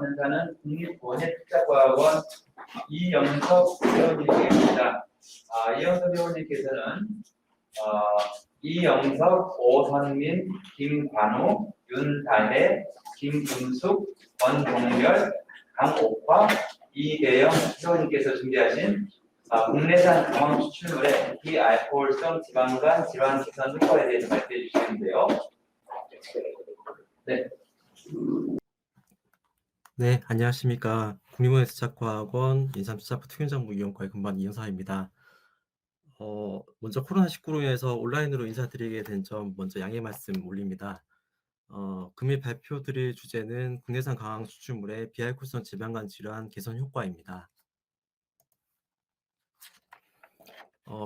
강원연사는 국립원예특작과학원 이영석 회원님께입니다. 이영석 회원님께서는 이영석, 오선민, 김관우, 윤다혜, 김금숙, 권동열, 강옥화, 이대영 회원님께서 준비하신 국내산 강황 추출물의 비알코올성 지방간 질환 개선 효과에 대해서 말씀해 주시는데요. 네, 안녕하십니까. 국립원예특작과학원 인삼수사부 특임정보 이용과의 근무한 이영사입니다. 먼저 코로나19로 인해서 온라인으로 인사드리게 된 점 먼저 양해 말씀 올립니다. 금일 발표드릴 주제는 국내산 강황 추출물의 비알코올성 지방간 질환 개선 효과입니다.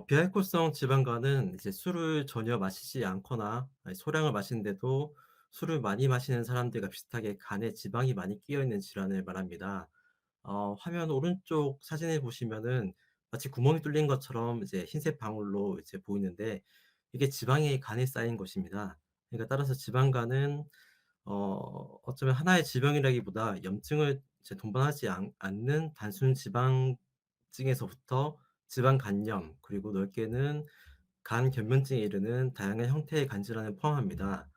비알코올성 지방간은 이제 술을 전혀 마시지 않거나 소량을 마시는데도 술을 많이 마시는 사람들과 비슷하게 간에 지방이 많이 끼어 있는 질환을 말합니다. 화면 오른쪽 사진을 보시면은 마치 구멍이 뚫린 것처럼 이제 흰색 방울로 이제 보이는데 이게 지방이 간에 쌓인 것입니다. 그러니까 따라서 지방간은 어쩌면 하나의 질병이라기보다 염증을 이제 동반하지 않는 단순 지방증에서부터 지방 간염, 그리고 넓게는 간 변변증에 이르는 다양한 형태의 간 질환을 포함합니다.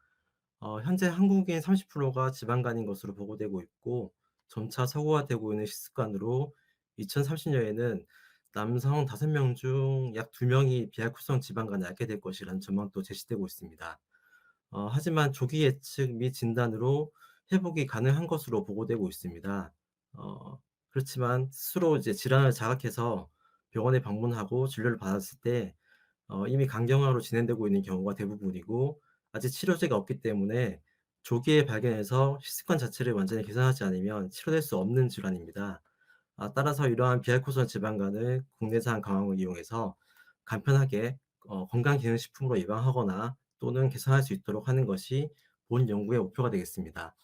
현재 한국인 30%가 지방간인 것으로 보고되고 있고 점차 서구화되고 있는 식습관으로 2030년에는 남성 5명 중 약 2명이 비알코올성 지방간에 앓게 될 것이라는 전망도 제시되고 있습니다. 하지만 조기 예측 및 진단으로 회복이 가능한 것으로 보고되고 있습니다. 그렇지만 스스로 이제 질환을 자각해서 병원에 방문하고 진료를 받았을 때 이미 간경화로 진행되고 있는 경우가 대부분이고 아직 치료제가 없기 때문에 조기에 발견해서 식습관 자체를 완전히 개선하지 않으면 치료될 수 없는 질환입니다. 따라서 이러한 비알코올성 지방간을 국내산 강황을 이용해서 간편하게 건강기능식품으로 예방하거나 또는 개선할 수 있도록 하는 것이 본 연구의 목표가 되겠습니다.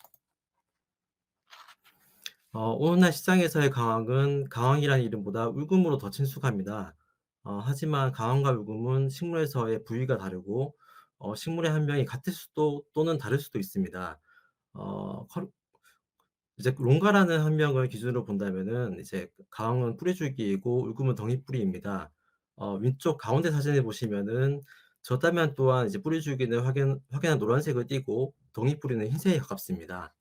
오늘날 시장에서의 강황은 강황이라는 이름보다 울금으로 더 친숙합니다. 하지만 강황과 울금은 식물에서의 부위가 다르고 식물의 한 명이 같을 수도 또는 다를 수도 있습니다. 어, 이제 롱가라는 한 명을 기준으로 본다면은 이제 강황은 뿌리줄기이고 울금은 덩이뿌리입니다. 왼쪽 가운데 사진을 보시면은 젖다면 또한 이제 뿌리줄기는 확연한 노란색을 띠고 덩이뿌리는 흰색에 가깝습니다.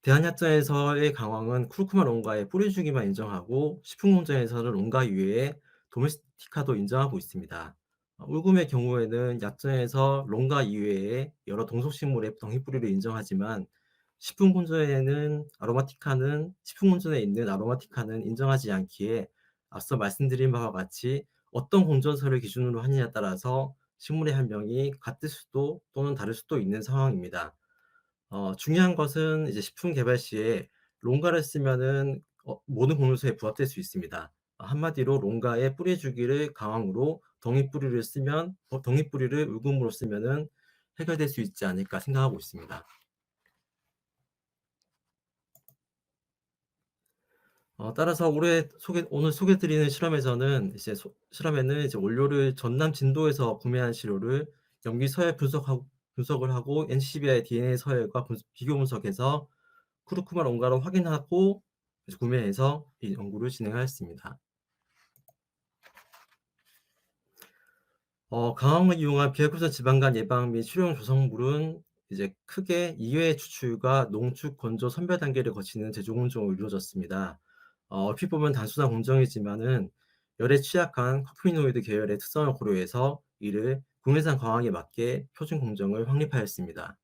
대한약자에서의 강황은 쿠르쿠마 롱가의 뿌리주기만 인정하고 식품공장에서는 롱가 이외에 도메스티카도 인정하고 있습니다. 울금의 경우에는 약정에서 롱가 이외에 여러 동속식물의 덩이뿌리를 인정하지만 식품공전에 있는 아로마티카는 인정하지 않기에 앞서 말씀드린 바와 같이 어떤 공전서를 기준으로 하느냐에 따라서 식물의 한 명이 같을 수도 또는 다를 수도 있는 상황입니다. 중요한 것은 이제 식품 개발 시에 롱가를 쓰면은 모든 공효소에 부합될 수 있습니다. 한마디로 롱가의 뿌리 주기를 강황으로 덩이뿌리를 울금으로 쓰면은 해결될 수 있지 않을까 생각하고 있습니다. 따라서 오늘 소개드리는 실험에서는 실험에는 이제 원료를 전남 진도에서 구매한 시료를 염기 서열 분석을 하고 NCBI DNA 서열과 비교 분석해서 쿠르쿠마 롱가를 확인하고 구매해서 이 연구를 진행하였습니다. 강황을 이용한 비알코올성 지방간 예방 및 치료용 조성물은 이제 크게 2회 추출과 농축, 건조, 선별 단계를 거치는 제조 공정으로 이루어졌습니다. 얼핏 보면 단순한 공정이지만은 열에 취약한 커피노이드 계열의 특성을 고려해서 이를 국내산 강황에 맞게 표준 공정을 확립하였습니다.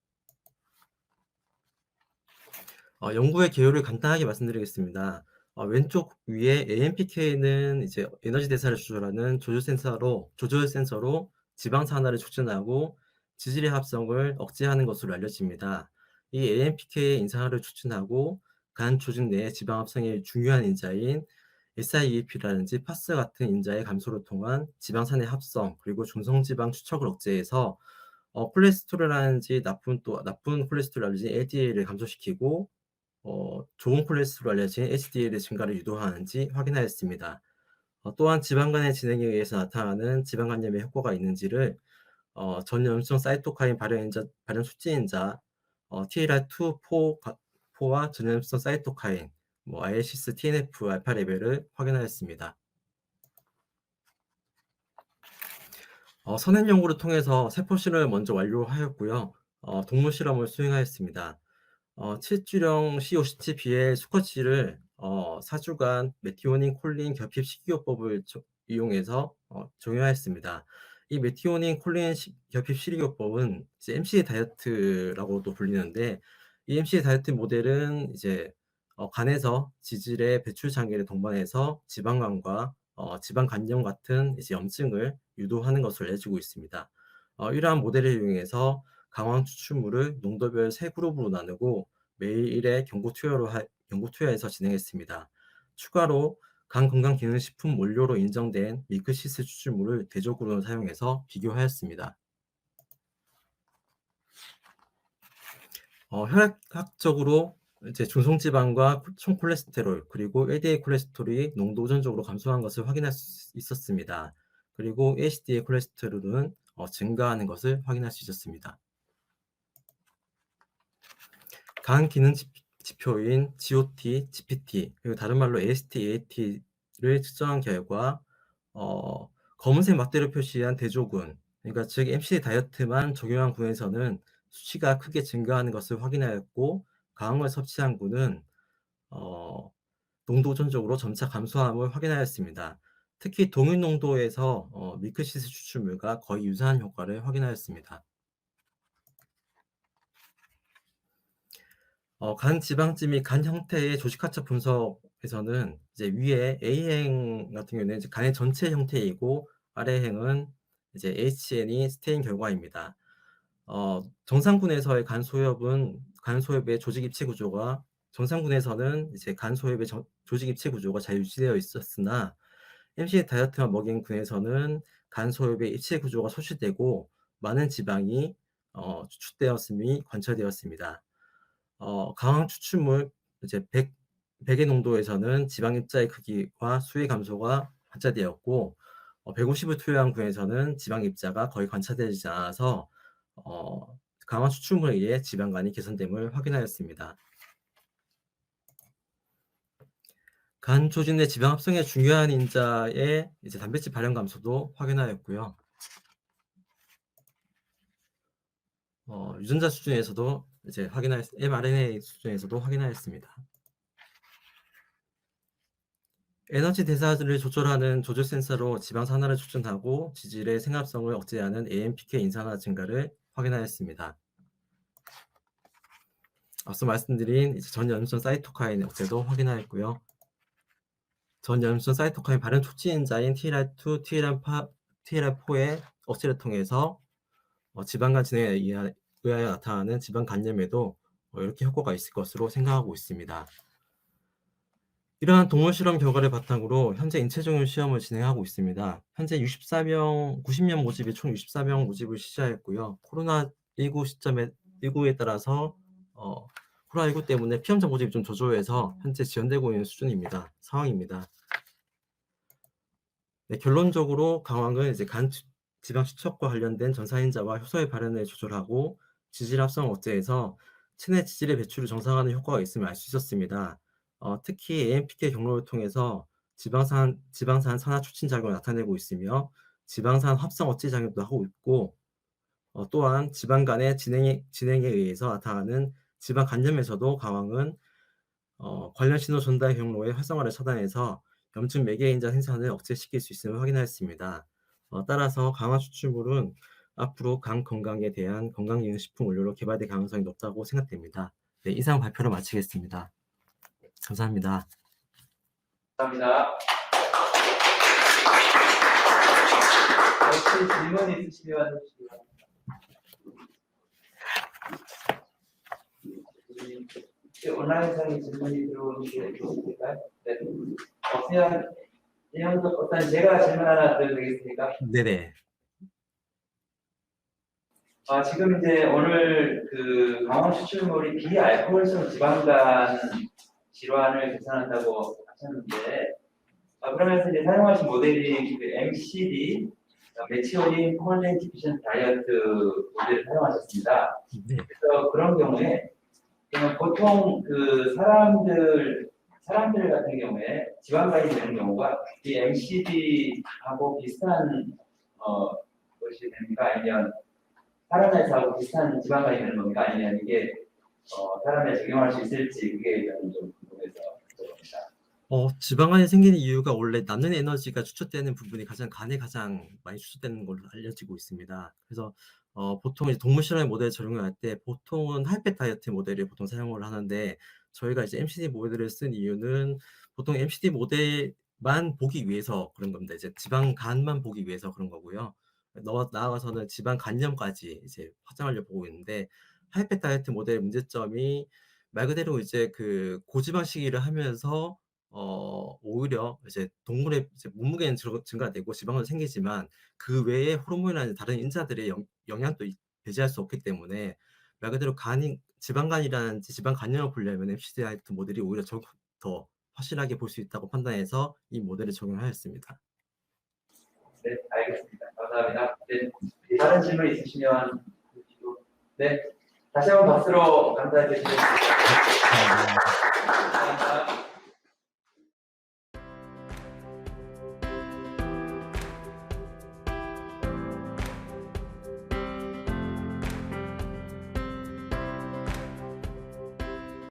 연구의 개요를 간단하게 말씀드리겠습니다. 왼쪽 위에 AMPK는 이제 에너지 대사를 조절하는 조절 센서로 지방 산화를 촉진하고 지질의 합성을 억제하는 것으로 알려집니다. 이 AMPK의 인산화를 촉진하고 간 조직 내 지방 합성의 중요한 인자인 SIEP라든지 파스 같은 인자의 감소를 통한 지방산의 합성 그리고 중성지방 추척을 억제해서 콜레스테롤이라든지 나쁜 콜레스테롤이라든지 LDL을 감소시키고 좋은 콜레스테롤 알려진 HDL 증가를 유도하는지 확인하였습니다. 또한 지방간의 진행에 의해서 나타나는 지방간염의 효과가 있는지를 전염성 사이토카인 발현 촉진인자 TLR2, 4와 전염성 사이토카인, ILCS, TNF, 알파 레벨을 확인하였습니다. 선행 연구를 통해서 세포 실험을 먼저 완료하였고요. 동물 실험을 수행하였습니다. 7주령 C57B의 수컷쥐를 4주간 메티오닌 콜린 결핍 식이요법을 이용해서 종요하였습니다. 이 메티오닌 콜린 결핍 식이요법은 이제 MC 다이어트라고도 불리는데, 이 MC 다이어트 모델은 이제 간에서 지질의 배출 장기를 동반해서 지방간과 지방 간염 같은 이제 염증을 유도하는 것을 내주고 있습니다. 이러한 모델을 이용해서 강황 추출물을 농도별 3그룹으로 나누고 매일 1회 경구 투여해서 진행했습니다. 추가로 간 건강기능식품 원료로 인정된 밀크시스 추출물을 대조군으로 사용해서 비교하였습니다. 혈액학적으로 이제 중성지방과 총 콜레스테롤 그리고 LDL 콜레스테롤이 농도 우선적으로 감소한 것을 확인할 수 있었습니다. 그리고 HDL 콜레스테롤은 증가하는 것을 확인할 수 있었습니다. 간 기능 지표인 GOT, GPT, 그리고 다른 말로 AST, AAT를 측정한 결과 검은색 막대로 표시한 대조군, 그러니까 즉 MC 다이어트만 적용한 군에서는 수치가 크게 증가하는 것을 확인하였고, 강황을 섭취한 군은 농도 우선적으로 점차 감소함을 확인하였습니다. 특히 동일 농도에서 밀크시스 추출물과 거의 유사한 효과를 확인하였습니다. 간 지방지 및 간 형태의 조직화차 분석에서는 이제 위에 A행 같은 경우는 이제 간의 전체 형태이고, 아래 행은 이제 HN이 스테인 결과입니다. 정상군에서의 간 소엽의 조직 입체 구조가, 정상군에서는 이제 간 소엽의 조직 입체 구조가 잘 유지되어 있었으나, MC 다이어트만 먹인 군에서는 간 소엽의 입체 구조가 소실되고 많은 지방이 추출되었음이 관찰되었습니다. 강황 추출물 이제 100의 농도에서는 지방 입자의 크기와 수의 감소가 관찰되었고, 150을 투여한 군에서는 지방 입자가 거의 관찰되지 않아서 강황 추출물에 의해 지방간이 개선됨을 확인하였습니다. 간 조직 내 지방 합성에 중요한 인자의 이제 단백질 발현 감소도 확인하였고요. 유전자 수준에서도 이제 mRNA 수준에서도 확인하였습니다. 에너지 대사를 조절하는 조절 센서로 지방 산화를 촉진하고 지질의 생합성을 억제하는 AMPK 인산화 증가를 확인하였습니다. 앞서 말씀드린 전염성 사이토카인 억제도 확인하였고요. 전염성 사이토카인 발현 촉진 인자인 TLR2, TLR4의 억제를 통해서 지방간 진행에 의하여 나타나는 지방 간염에도 이렇게 효과가 있을 것으로 생각하고 있습니다. 이러한 동물 실험 결과를 바탕으로 현재 인체 적용 시험을 진행하고 있습니다. 현재 90명 모집이 총 64명 모집을 시작했고요. 코로나19에 따라서 코로나19 때문에 피험자 모집이 좀 저조해서 현재 지연되고 있는 상황입니다. 네, 결론적으로 강황은 이제 간 지방 수척과 관련된 전사인자와 효소의 발현을 조절하고 지질 합성 억제에서 체내 지질의 배출을 정상화하는 효과가 있음을 알 수 있었습니다. 특히 AMPK 경로를 통해서 지방산 산화 촉진 작용을 나타내고 있으며 지방산 합성 억제 작용도 하고 있고, 또한 지방 간의 진행에 의해서 나타나는 지방 간염에서도 강황은 관련 신호 전달 경로의 활성화를 차단해서 염증 매개인자 생산을 억제시킬 수 있음을 확인하였습니다. 따라서 강황 추출물은 앞으로 간 건강에 대한 건강기능식품 원료로 개발될 가능성이 높다고 생각됩니다. 네, 이상 발표를 마치겠습니다. 감사합니다. 감사합니다. 혹시 질문 있으시면 해주시고요. 온라인상에 질문이 들어오는 게 있을까요? 네. 일단 제가 질문 하나 드려도 되겠습니까? 네네. 지금 이제 오늘 그 강황 추출물이 비알코올성 지방간 질환을 개선한다고 하셨는데, 그러면서 이제 사용하신 모델이 그 MCD, 메치오린 콜렌 디피션 다이어트 모델을 사용하셨습니다. 네. 그래서 그런 경우에 그냥 보통 그 사람들 같은 경우에 지방간이 되는 경우가 이 MCD하고 비슷한 것이 됩니까? 아니면 사람에서하고 비슷한 지방간이 되는 겁니까? 아니면 이게 사람에 적용할 수 있을지 그게 저는 좀 궁금해서 여쭤봅니다. 지방간이 생기는 이유가 원래 남는 에너지가 추출되는 부분이 간에 가장 많이 추출되는 걸로 알려지고 있습니다. 그래서 보통 이제 동물 실험 모델 적용할 때 보통은 하이팻 다이어트 모델을 보통 사용을 하는데 저희가 이제 MCD 모델을 쓴 이유는 보통 MCD 모델만 보기 위해서 그런 겁니다. 이제 지방간만 보기 위해서 그런 거고요. 나아가서는 지방 간염까지 이제 확장하려고 보고 있는데 하이팻 다이어트 모델의 문제점이 말 그대로 이제 그 고지방 식이를 하면서 오히려 이제 동물의 이제 몸무게는 증가되고 지방은 생기지만 그 외에 호르몬이나 다른 인자들의 영향도 배제할 수 없기 때문에 말 그대로 지방간이라든지 지방 간염을 보려면 MCD 다이어트 모델이 오히려 더 확실하게 볼 수 있다고 판단해서 이 모델을 적용하였습니다. 네, 알겠습니다. 감사합니다. 네, 다른 질문 있으시면 네, 다시 한번 박수로 감사해 주시겠습니다.